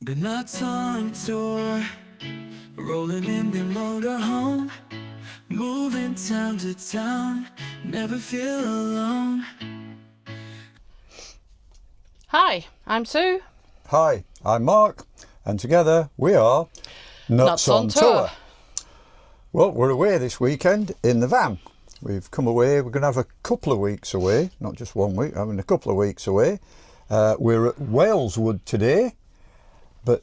The nuts on tour, rolling in the motorhome, moving town to town, never feel alone. Hi, I'm Sue. Hi, I'm Mark, and together we are Nuts on Tour. Well, we're away this weekend in the van. We've come away, we're going to have a couple of weeks away, not just 1 week, having a couple of weeks away. We're at Waleswood today, but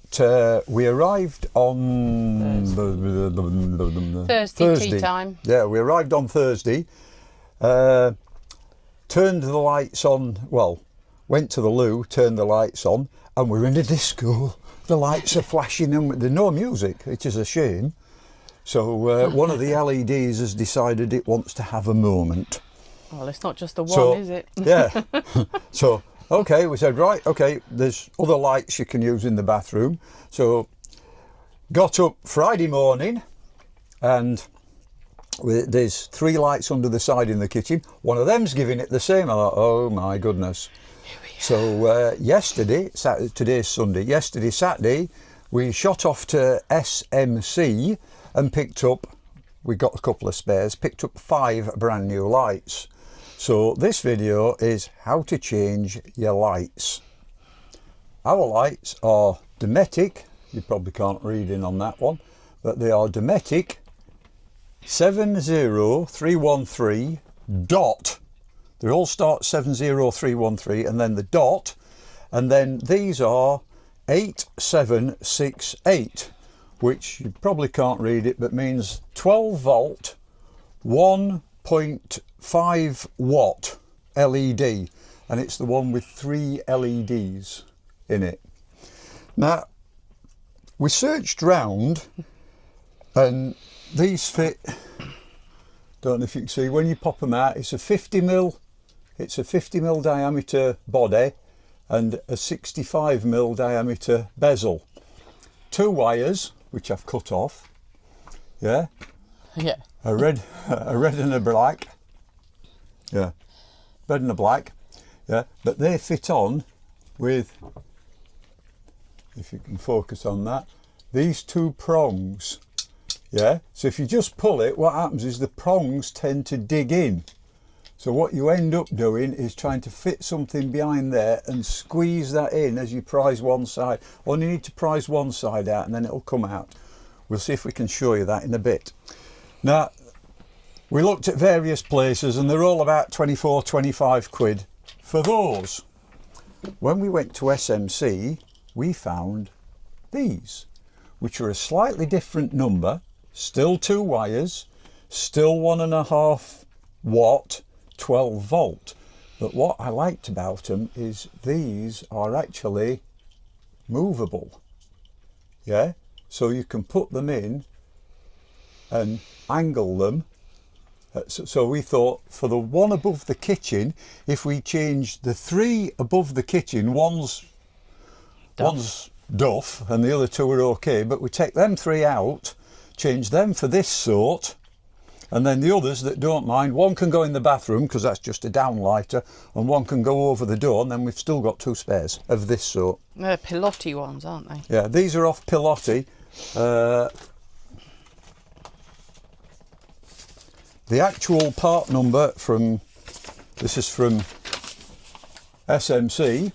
we arrived on Thursday tea time. Yeah, we arrived on Thursday, turned the lights on, well, went to the loo, turned the lights on, and we're in a disco. The lights are flashing and there's no music, which is a shame. So one of the LEDs has decided it wants to have a moment. Well, it's not just the one, is it? Yeah. So, okay, we said, right, okay, there's other lights you can use in the bathroom. So, got up Friday morning, and there's 3 lights under the side in the kitchen. One of them's giving it the same. I thought, oh my goodness. So, yesterday, today's Sunday, yesterday, Saturday, we shot off to SMC and picked up, we got a couple of spares, picked up 5 brand new lights. So this video is how to change your lights. Our lights are Dometic, you probably can't read in on that one, but they are Dometic 70313 dot. They all start 70313 and then the dot, and then these are 8768, which you probably can't read it, but means 12 volt, 1.5 watt LED, and it's the one with 3 LEDs in it. Now, we searched round, and these fit, don't know if you can see, when you pop them out, it's a 50mm diameter body and a 65mm diameter bezel. 2 wires, which I've cut off, yeah, a red and a black, yeah, red and a black, yeah, but they fit on with, if you can focus on that, these 2 prongs, yeah. So if you just pull it, what happens is the prongs tend to dig in. So what you end up doing is trying to fit something behind there and squeeze that in as you prise one side. Only need to prise one side out and then it'll come out. We'll see if we can show you that in a bit. Now, we looked at various places and they're all about 24, 25 quid for those. When we went to SMC, we found these, which are a slightly different number, still 2 wires, still 1.5 watt, 12 volt. But what I liked about them is these are actually movable, yeah, so you can put them in and angle them. So we thought for the one above the kitchen, if we changed the 3 above the kitchen, one's duff and the other 2 are okay, but we take them 3 out, change them for this sort, and then the others that don't mind, one can go in the bathroom because that's just a downlighter, and one can go over the door, and then we've still got 2 spares of this sort. They're pilote ones, aren't they? Yeah, these are off Pilote. The actual part number from, this is from SMC,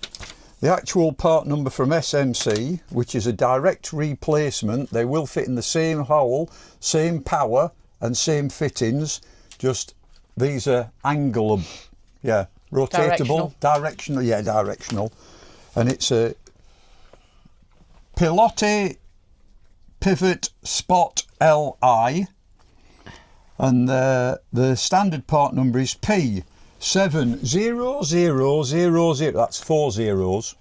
the actual part number from SMC, which is a direct replacement, they will fit in the same hole, same power, and same fittings, just these are angle, yeah, rotatable, directional, yeah, directional, and it's a Pilote Pivot Spot Li, and the standard part number is P70000, that's 4 zeros,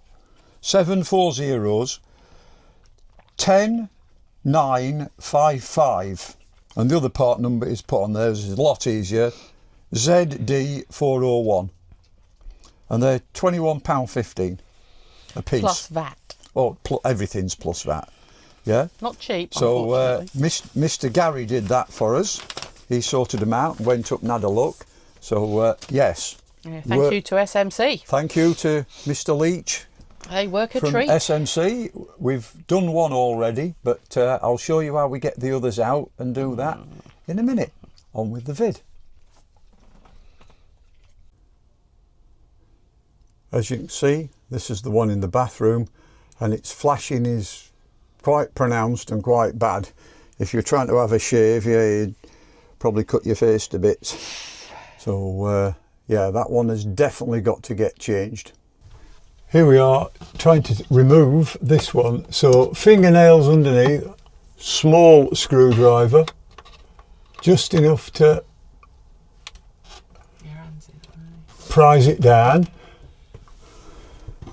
7 4 zeros, 10955. And the other part number is put on there, is a lot easier, ZD401. And they're £21.15 a piece. Plus VAT. Oh, everything's plus VAT, yeah. Not cheap, so Mr. Gary did that for us. He sorted them out and went up and had a look. So, yes. Yeah, thank you to SMC. Thank you to Mr. Leach They work a from treat. SMC. We've done one already, but I'll show you how we get the others out and do that in a minute. On with the vid. As you can see, this is the one in the bathroom, and its flashing is quite pronounced and quite bad. If you're trying to have a shave, you'd probably cut your face to bits. So yeah, that one has definitely got to get changed. Here we are trying to remove this one. So fingernails underneath, small screwdriver, just enough to prise it down,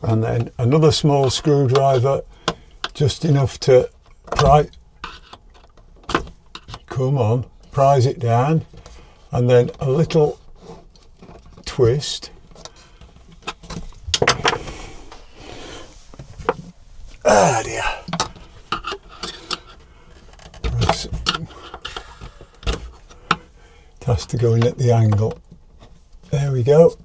and then another small screwdriver, just enough to prise it down, and then a little twist. Ah dear. It has to go in at the angle. There we go.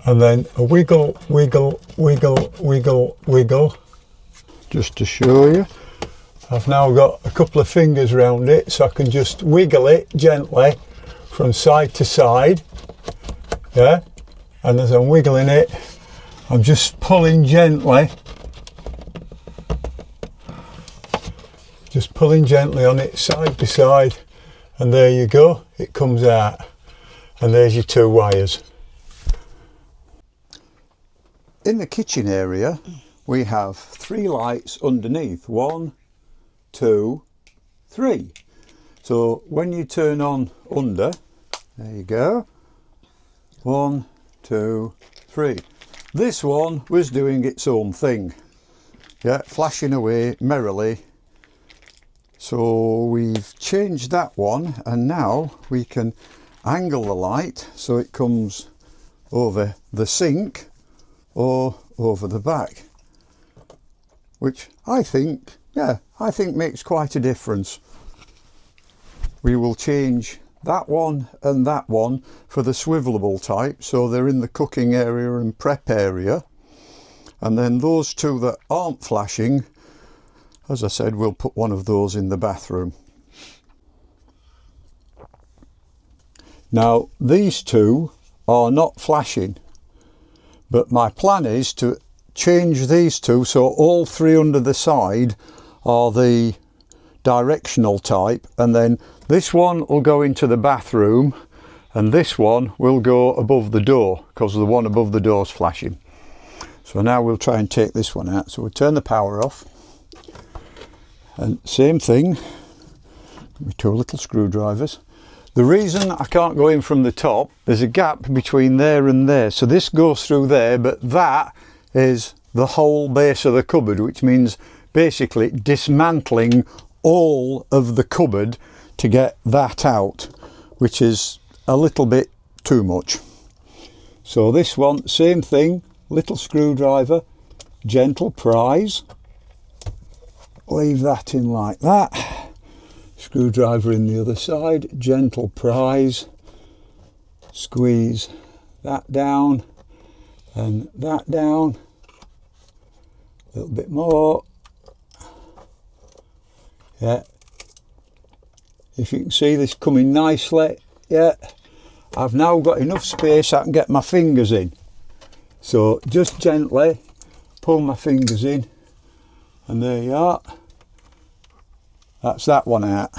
And then a wiggle, wiggle, wiggle, wiggle, wiggle. Just to show you, I've now got a couple of fingers around it, so I can just wiggle it gently from side to side. Yeah, and as I'm wiggling it, I'm just pulling gently. Just pulling gently on it side by side, and there you go, it comes out. And there's your two wires. In the kitchen area, we have 3 lights underneath. 1, 2, 3. So when you turn on under, there you go. 1, 2, 3. This one was doing its own thing. Yeah, flashing away merrily. So we've changed that one, and now we can angle the light so it comes over the sink or over the back, which I think makes quite a difference. We will change that one and that one for the swivelable type, so they're in the cooking area and prep area, and then those two that aren't flashing, as I said, we'll put one of those in the bathroom. Now these two are not flashing, but my plan is to change these two so all 3 under the side are the directional type, and then this one will go into the bathroom and this one will go above the door because the one above the door is flashing. So now we'll try and take this one out. So we'll turn the power off, and same thing with 2 little screwdrivers. The reason I can't go in from the top, there's a gap between there and there, so this goes through there, but that is the whole base of the cupboard, which means basically dismantling all of the cupboard to get that out, which is a little bit too much. So this one, same thing, little screwdriver, gentle prise, leave that in like that. Screwdriver in the other side, gentle prise, squeeze that down and that down, a little bit more. Yeah, if you can see this coming nicely. Yeah, I've now got enough space I can get my fingers in, so just gently pull my fingers in, and there you are. That's that one out.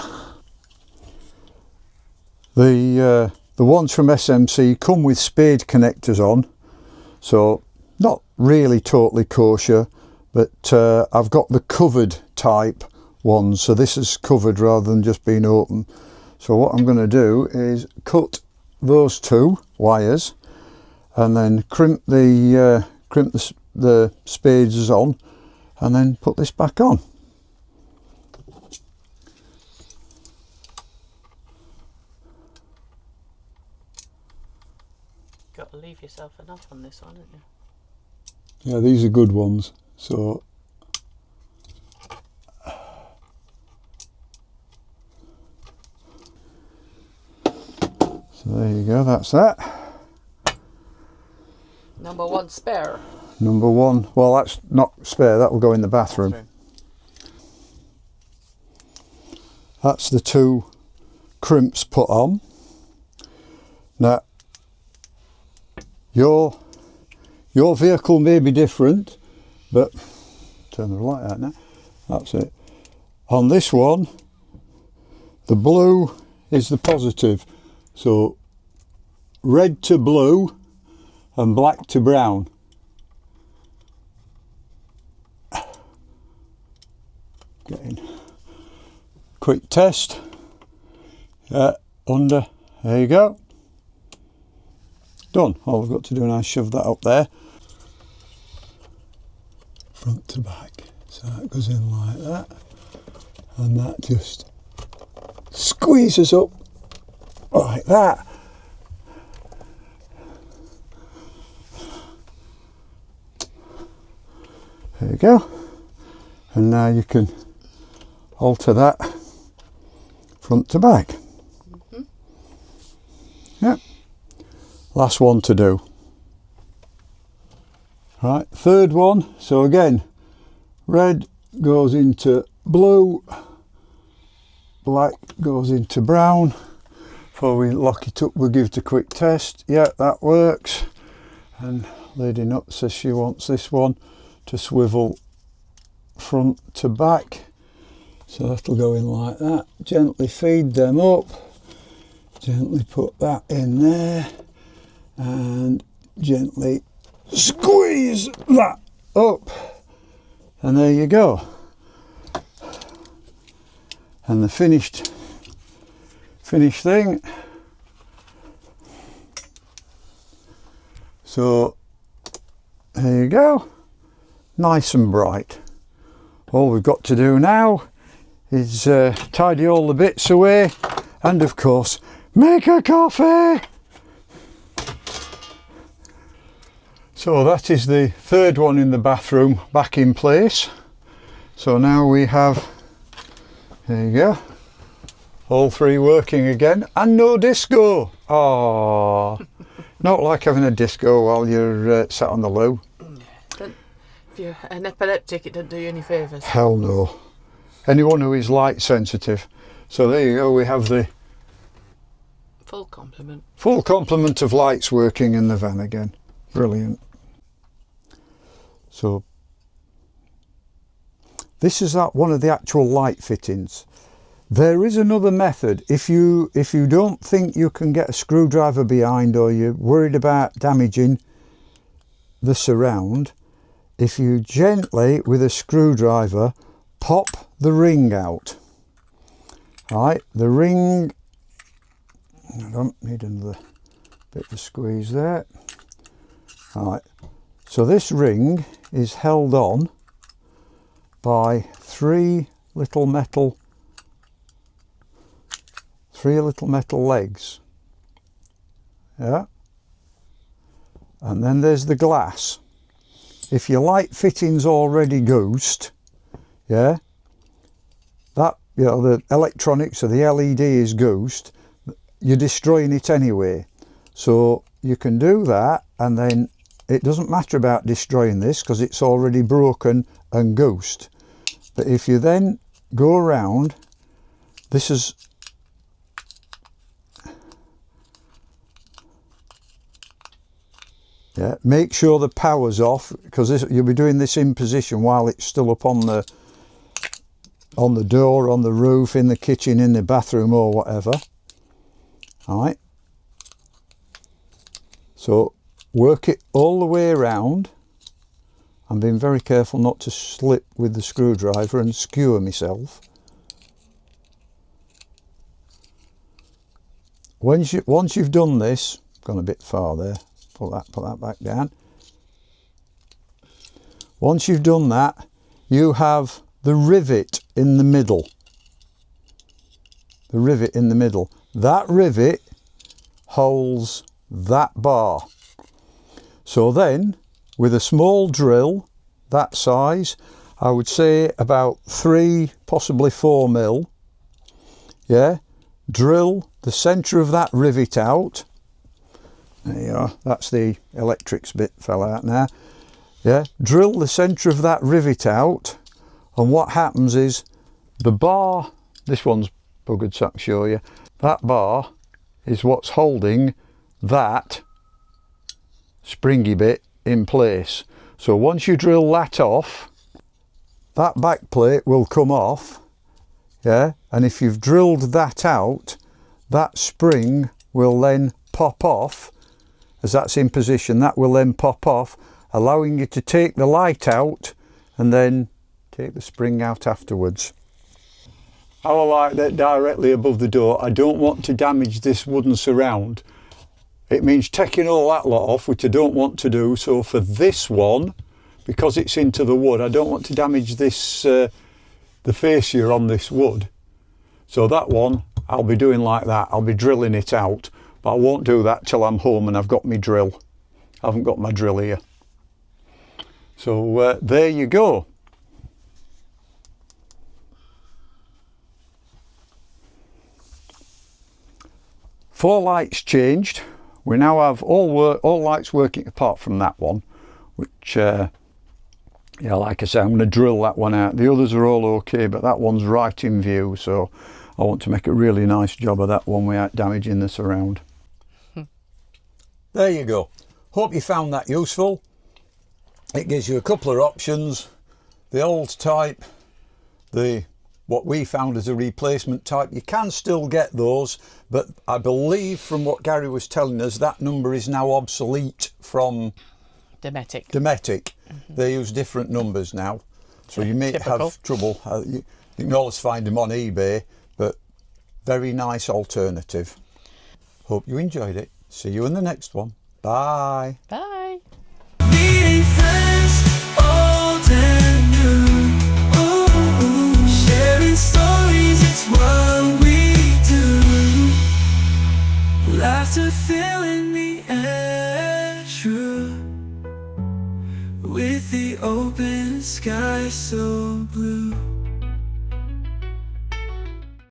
The ones from SMC come with spade connectors on, so not really totally kosher, but I've got the covered type ones, so this is covered rather than just being open. So what I'm going to do is cut those 2 wires and then crimp the spades on, and then put this back on. Got to leave yourself enough on this one, haven't you? Yeah, these are good ones. So So there you go, that's that. Number one spare. Number one, well that's not spare, that will go in the bathroom. That's the two crimps put on. Now, your vehicle may be different, but turn the light out now. That's it. On this one, the blue is the positive. So red to blue and black to brown. Getting quick test. Under, there you go. Done. All we've got to do now is shove that up there. Front to back. So that goes in like that. And that just squeezes up like that. There you go. And now you can alter that front to back. Yep. Last one to do. Right, third one. So again, red goes into blue, black goes into brown. Before we lock it up, we'll give it a quick test. Yeah, that works. And Lady Nut says she wants this one to swivel front to back. So that'll go in like that. Gently feed them up. Gently put that in there. And gently squeeze that up. And there you go. And the finished thing. So there you go. Nice and bright. All we've got to do now is tidy all the bits away and of course make a coffee. So that is the third one in the bathroom back in place. So now we have, there you go, all three working again and no disco. Oh, not like having a disco while you're sat on the loo. If you're an epileptic, it doesn't do you any favours. Hell no. Anyone who is light sensitive. So there you go, we have the full complement. Full complement of lights working in the van again. Brilliant. So this is one of the actual light fittings. There is another method. If you don't think you can get a screwdriver behind or you're worried about damaging the surround, if you gently with a screwdriver pop the ring out. Right, the ring, I don't need another bit of squeeze there. Right, so this ring is held on by three little metal legs. Yeah, and then there's the glass. If your light fitting's already goosed, yeah, that, you know, the electronics or the LED is goosed, you're destroying it anyway. So you can do that, and then it doesn't matter about destroying this because it's already broken and goosed. But if you then go around, this is, yeah, make sure the power's off because you'll be doing this in position while it's still up on the door, on the roof, in the kitchen, in the bathroom or whatever. All right. So work it all the way around. I'm being very careful not to slip with the screwdriver and skewer myself. Once you've done this, gone a bit far there, put that back down. Once you've done that, you have the rivet in the middle. The rivet in the middle. That rivet holds that bar. So then, with a small drill, that size, I would say about 3, possibly 4 mil, yeah, drill the centre of that rivet out. There you are, that's the electrics bit fell out now. Yeah, drill the centre of that rivet out, and what happens is the bar, this one's buggered so I can show you, that bar is what's holding that springy bit in place. So once you drill that off, that back plate will come off, yeah, and if you've drilled that out, that spring will then pop off. As that's in position, that will then pop off, allowing you to take the light out and then take the spring out afterwards. I like that directly above the door. I don't want to damage this wooden surround. It means taking all that lot off, which I don't want to do. So for this one, because it's into the wood, I don't want to damage this, the fascia on this wood. So that one, I'll be doing like that. I'll be drilling it out, but I won't do that till I'm home and I've got my drill. I haven't got my drill here. So there you go. Four lights changed. We now have all lights working apart from that one, which yeah, like I say, I'm going to drill that one out. The others are all okay, but that one's right in view, so I want to make a really nice job of that one without damaging the surround. There you go. Hope you found that useful. It gives you a couple of options. The old type, what we found as a replacement type. You can still get those, but I believe from what Gary was telling us, that number is now obsolete from Dometic. They use different numbers now, so you may have trouble. You can always find them on eBay, but very nice alternative. Hope you enjoyed it. See you in the next one. Bye. Bye. Meeting friends, old and new. Ooh, sharing stories, it's what we do. Laughter filling the air, true. With the open sky so blue.